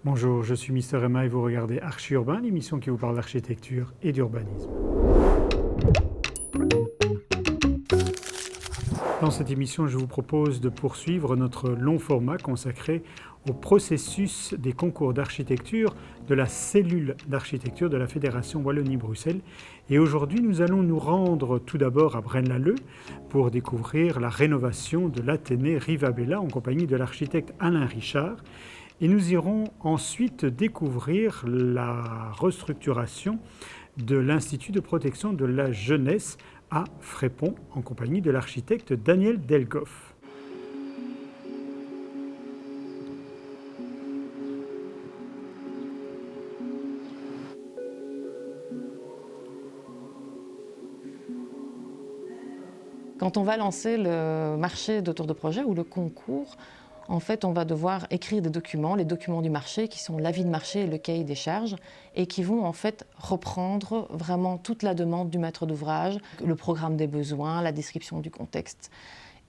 Bonjour, je suis Mister Emma et vous regardez Archi-Urbain, l'émission qui vous parle d'architecture et d'urbanisme. Dans cette émission, je vous propose de poursuivre notre long format consacré au processus des concours d'architecture de la cellule d'architecture de la Fédération Wallonie-Bruxelles. Et aujourd'hui, nous allons nous rendre tout d'abord à Braine-l'Alleud pour découvrir la rénovation de l'Athénée Rivabella en compagnie de l'architecte Alain Richard. Et nous irons ensuite découvrir la restructuration de l'Institut de protection de la jeunesse à Frépont en compagnie de l'architecte Daniel Delgoff. Quand on va lancer le marché d'auteur de projet ou le concours, en fait, on va devoir écrire des documents, les documents du marché qui sont l'avis de marché et le cahier des charges et qui vont en fait reprendre vraiment toute la demande du maître d'ouvrage, le programme des besoins, la description du contexte.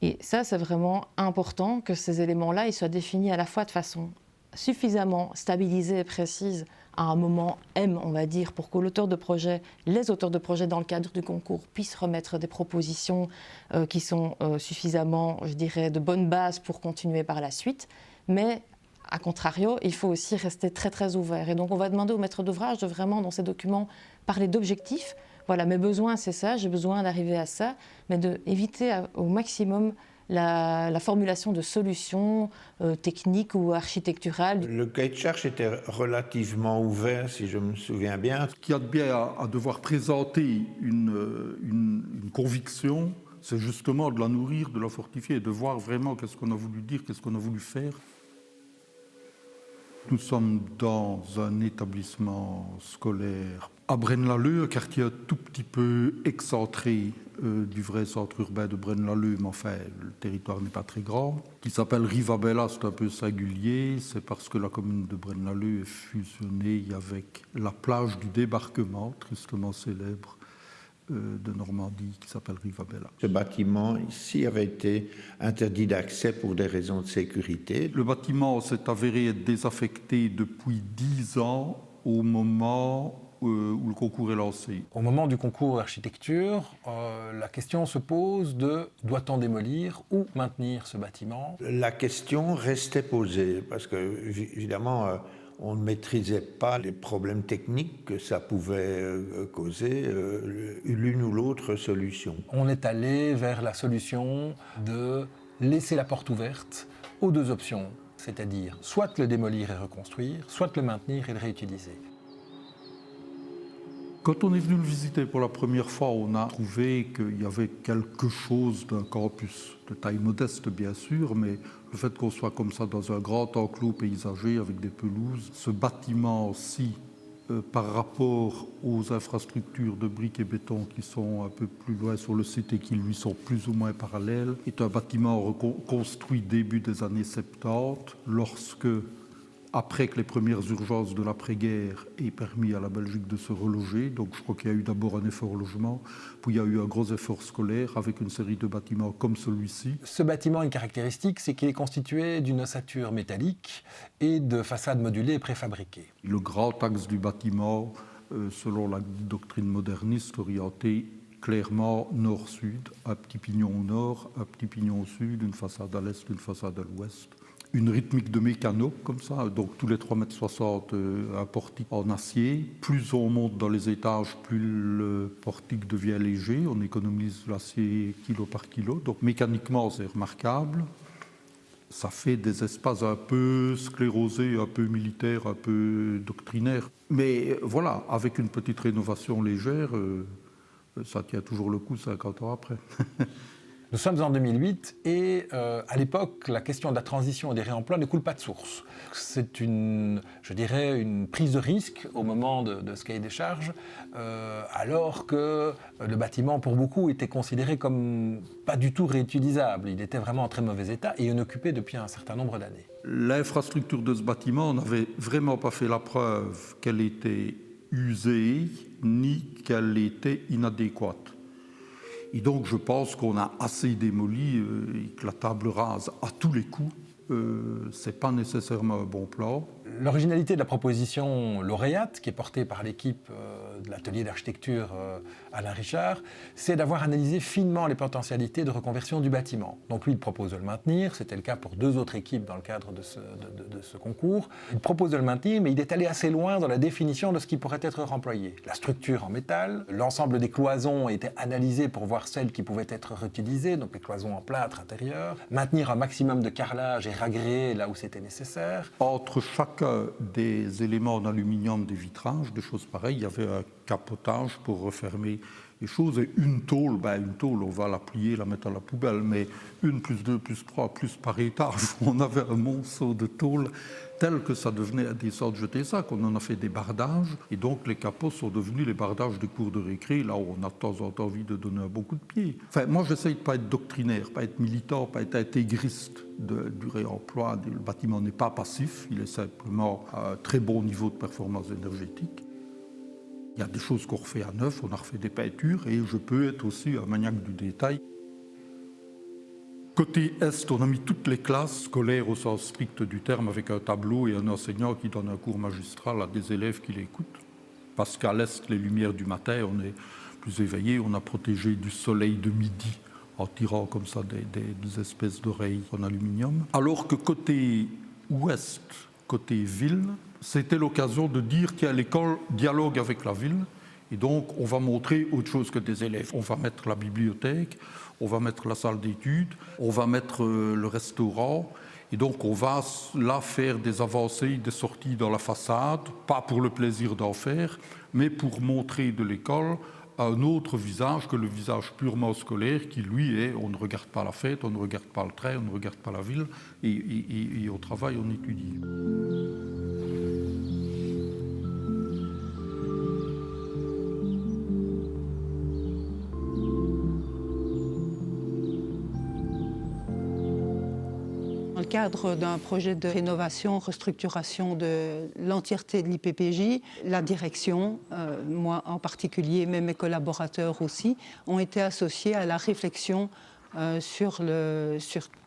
Et ça, c'est vraiment important que ces éléments-là ils soient définis à la fois de façon suffisamment stabilisée et précise à un moment M, on va dire, pour que l'auteur de projet, les auteurs de projet dans le cadre du concours puissent remettre des propositions qui sont suffisamment, je dirais, de bonne base pour continuer par la suite. Mais, à contrario, il faut aussi rester très très ouvert. Et donc on va demander au maître d'ouvrage de vraiment, dans ces documents, parler d'objectifs. Voilà, mes besoins, c'est ça, j'ai besoin d'arriver à ça, mais d'éviter au maximum la formulation de solutions techniques ou architecturales. Le cahier de charge était relativement ouvert, si je me souviens bien. Ce qu'il y a de bien à devoir présenter une conviction, c'est justement de la nourrir, de la fortifier et de voir vraiment qu'est-ce qu'on a voulu dire, qu'est-ce qu'on a voulu faire. Nous sommes dans un établissement scolaire à Braine-l'Alleud, un quartier un tout petit peu excentré du vrai centre urbain de Braine-l'Alleud, mais enfin, le territoire n'est pas très grand, qui s'appelle Rivabella, c'est un peu singulier, c'est parce que la commune de Braine-l'Alleud est fusionnée avec la plage du débarquement, tristement célèbre, de Normandie, qui s'appelle Rivabella. Ce bâtiment ici avait été interdit d'accès pour des raisons de sécurité. Le bâtiment s'est avéré être désaffecté depuis 10 ans au moment où le concours est lancé. Au moment du concours d'architecture, la question se pose de doit-on démolir ou maintenir ce bâtiment ? La question restait posée parce que, évidemment, on ne maîtrisait pas les problèmes techniques que ça pouvait causer, l'une ou l'autre solution. On est allé vers la solution de laisser la porte ouverte aux deux options, c'est-à-dire soit le démolir et reconstruire, soit le maintenir et le réutiliser. Quand on est venu le visiter pour la première fois, on a trouvé qu'il y avait quelque chose d'un campus, de taille modeste bien sûr, mais le fait qu'on soit comme ça dans un grand enclos paysager avec des pelouses, ce bâtiment-ci, par rapport aux infrastructures de briques et béton qui sont un peu plus loin sur le site et qui lui sont plus ou moins parallèles, est un bâtiment construit début des années 70, lorsque, après que les premières urgences de l'après-guerre aient permis à la Belgique de se reloger. Donc je crois qu'il y a eu d'abord un effort logement, puis il y a eu un gros effort scolaire avec une série de bâtiments comme celui-ci. Ce bâtiment a une caractéristique, c'est qu'il est constitué d'une ossature métallique et de façades modulées et préfabriquées. Le grand axe du bâtiment, selon la doctrine moderniste, orienté clairement nord-sud, un petit pignon au nord, un petit pignon au sud, une façade à l'est, une façade à l'ouest. Une rythmique de mécano, comme ça, donc tous les 3,60 m, un portique en acier. Plus on monte dans les étages, plus le portique devient léger, on économise l'acier kilo par kilo. Donc mécaniquement, c'est remarquable. Ça fait des espaces un peu sclérosés, un peu militaires, un peu doctrinaires. Mais voilà, avec une petite rénovation légère, ça tient toujours le coup 50 ans après. Nous sommes en 2008 et à l'époque, la question de la transition et des réemplois ne coule pas de source. C'est une prise de risque au moment de ce cahier des charges, alors que le bâtiment, pour beaucoup, était considéré comme pas du tout réutilisable. Il était vraiment en très mauvais état et inoccupé depuis un certain nombre d'années. L'infrastructure de ce bâtiment n'avait vraiment pas fait la preuve qu'elle était usée ni qu'elle était inadéquate. Et donc je pense qu'on a assez démoli et que la table rase à tous les coups, ce n'est pas nécessairement un bon plan. L'originalité de la proposition lauréate, qui est portée par l'équipe de l'atelier d'architecture Alain Richard, c'est d'avoir analysé finement les potentialités de reconversion du bâtiment. Donc lui, il propose de le maintenir, c'était le cas pour 2 autres équipes dans le cadre de ce concours. Il propose de le maintenir, mais il est allé assez loin dans la définition de ce qui pourrait être remployé. La structure en métal, l'ensemble des cloisons était analysé pour voir celles qui pouvaient être réutilisées, donc les cloisons en plâtre intérieur, maintenir un maximum de carrelage et ragréer là où c'était nécessaire. Entre chacun des éléments en aluminium, des vitrages, des choses pareilles, il y avait un capotage pour refermer les choses. Et une tôle, on va la plier, la mettre à la poubelle, mais 1 plus 2 plus 3 plus par étage, on avait un monceau de tôle tel que ça devenait indécent de jeter ça, qu'on en a fait des bardages. Et donc les capots sont devenus les bardages des cours de récré, là où on a de temps en temps envie de donner un bon coup de pied. Enfin, moi, j'essaye de ne pas être doctrinaire, pas être militant, pas être intégriste du réemploi. Le bâtiment n'est pas passif, il est simplement à un très bon niveau de performance énergétique. Il y a des choses qu'on refait à neuf, on a refait des peintures, et je peux être aussi un maniaque du détail. Côté Est, on a mis toutes les classes scolaires au sens strict du terme, avec un tableau et un enseignant qui donne un cours magistral à des élèves qui l'écoutent. Parce qu'à l'Est, les lumières du matin, on est plus éveillé, on a protégé du soleil de midi en tirant comme ça des espèces d'oreilles en aluminium. Alors que côté Ouest, côté ville, c'était l'occasion de dire que l'école dialogue avec la ville. Et donc, on va montrer autre chose que des élèves. On va mettre la bibliothèque, on va mettre la salle d'études, on va mettre le restaurant. Et donc, on va là faire des avancées, des sorties dans la façade, pas pour le plaisir d'en faire, mais pour montrer de l'école un autre visage que le visage purement scolaire qui, lui, est on ne regarde pas la fête, on ne regarde pas le train, on ne regarde pas la ville, et au travail, on étudie. Dans le cadre d'un projet de rénovation, restructuration de l'entièreté de l'IPPJ, la direction, moi en particulier, mais mes collaborateurs aussi, ont été associés à la réflexion sur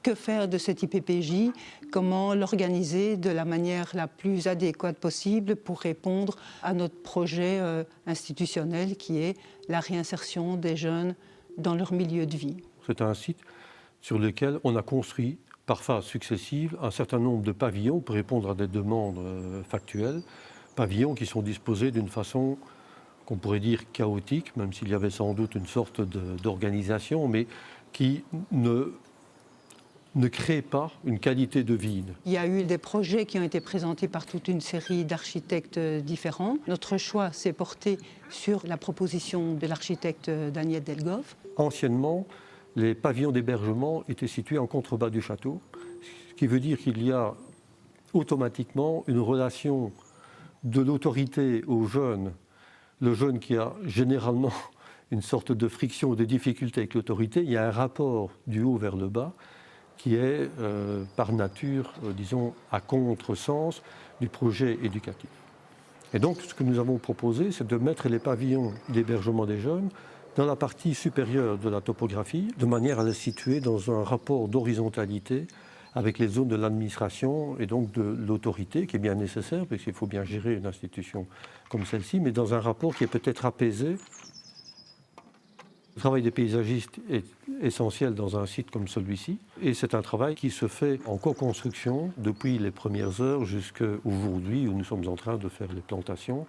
que faire de cette IPPJ, comment l'organiser de la manière la plus adéquate possible pour répondre à notre projet institutionnel qui est la réinsertion des jeunes dans leur milieu de vie. C'est un site sur lequel on a construit par phases successives un certain nombre de pavillons pour répondre à des demandes factuelles, pavillons qui sont disposés d'une façon qu'on pourrait dire chaotique, même s'il y avait sans doute une sorte d'organisation, mais qui ne crée pas une qualité de vide. Il y a eu des projets qui ont été présentés par toute une série d'architectes différents. Notre choix s'est porté sur la proposition de l'architecte Daniel Delgoff. Anciennement, les pavillons d'hébergement étaient situés en contrebas du château, ce qui veut dire qu'il y a automatiquement une relation de l'autorité au jeune, le jeune qui a généralement une sorte de friction ou de difficulté avec l'autorité. Il y a un rapport du haut vers le bas qui est par nature, disons, à contresens du projet éducatif. Et donc, ce que nous avons proposé, c'est de mettre les pavillons d'hébergement des jeunes dans la partie supérieure de la topographie, de manière à les situer dans un rapport d'horizontalité avec les zones de l'administration et donc de l'autorité, qui est bien nécessaire, parce qu'il faut bien gérer une institution comme celle-ci, mais dans un rapport qui est peut-être apaisé. Le travail des paysagistes est essentiel dans un site comme celui-ci, et c'est un travail qui se fait en co-construction depuis les premières heures jusqu'à aujourd'hui, où nous sommes en train de faire les plantations.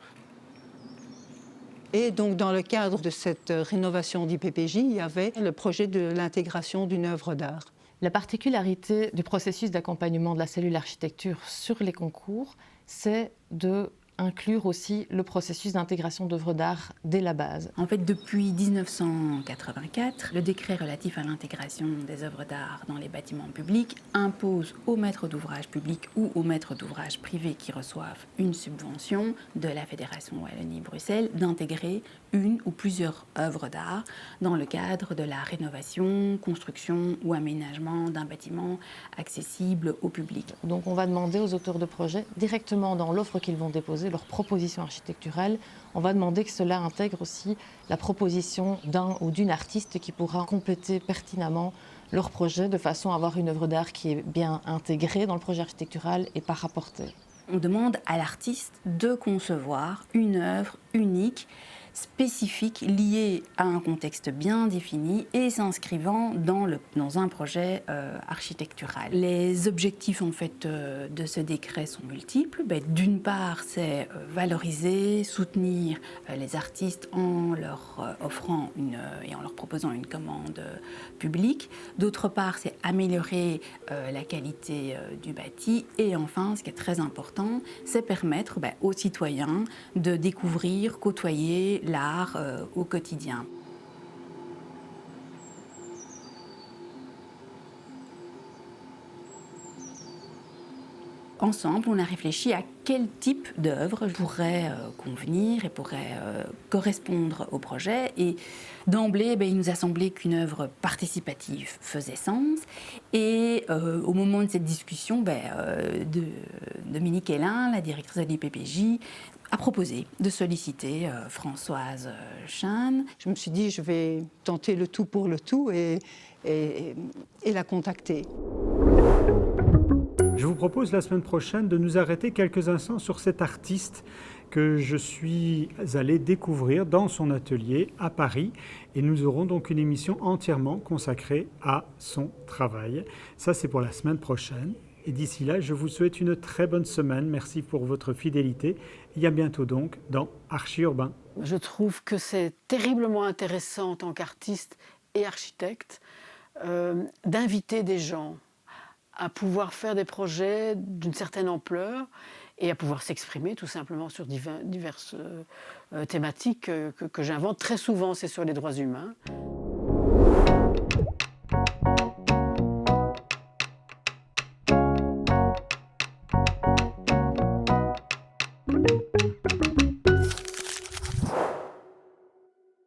Et donc, dans le cadre de cette rénovation d'IPPJ, il y avait le projet de l'intégration d'une œuvre d'art. La particularité du processus d'accompagnement de la cellule architecture sur les concours, c'est de inclure aussi le processus d'intégration d'œuvres d'art dès la base. En fait, depuis 1984, le décret relatif à l'intégration des œuvres d'art dans les bâtiments publics impose aux maîtres d'ouvrage publics ou aux maîtres d'ouvrage privés qui reçoivent une subvention de la Fédération Wallonie-Bruxelles d'intégrer une ou plusieurs œuvres d'art dans le cadre de la rénovation, construction ou aménagement d'un bâtiment accessible au public. Donc on va demander aux auteurs de projets, directement dans l'offre qu'ils vont déposer, leur proposition architecturale, on va demander que cela intègre aussi la proposition d'un ou d'une artiste qui pourra compléter pertinemment leur projet de façon à avoir une œuvre d'art qui est bien intégrée dans le projet architectural et pas rapportée. On demande à l'artiste de concevoir une œuvre unique, spécifique, liée à un contexte bien défini et s'inscrivant dans un projet architectural. Les objectifs en fait de ce décret sont multiples. D'une part, c'est valoriser, soutenir les artistes en leur offrant et en leur proposant une commande publique. D'autre part, c'est améliorer la qualité du bâti. Et enfin, ce qui est très important, c'est permettre aux citoyens de découvrir, côtoyer l'art au quotidien. Ensemble, on a réfléchi à quel type d'œuvre pourrait convenir et pourrait correspondre au projet. Et d'emblée, il nous a semblé qu'une œuvre participative faisait sens. Et au moment de cette discussion, Dominique Hélin, la directrice de l'IPPJ, a proposé de solliciter Françoise Chahn. Je me suis dit, je vais tenter le tout pour le tout et la contacter. Je vous propose la semaine prochaine de nous arrêter quelques instants sur cet artiste que je suis allé découvrir dans son atelier à Paris. Et nous aurons donc une émission entièrement consacrée à son travail. Ça, c'est pour la semaine prochaine. Et d'ici là, je vous souhaite une très bonne semaine. Merci pour votre fidélité. Et à bientôt donc dans Archi Urbain. Je trouve que c'est terriblement intéressant en tant qu'artiste et architecte d'inviter des gens à pouvoir faire des projets d'une certaine ampleur et à pouvoir s'exprimer tout simplement sur diverses thématiques que j'invente. Très souvent, c'est sur les droits humains.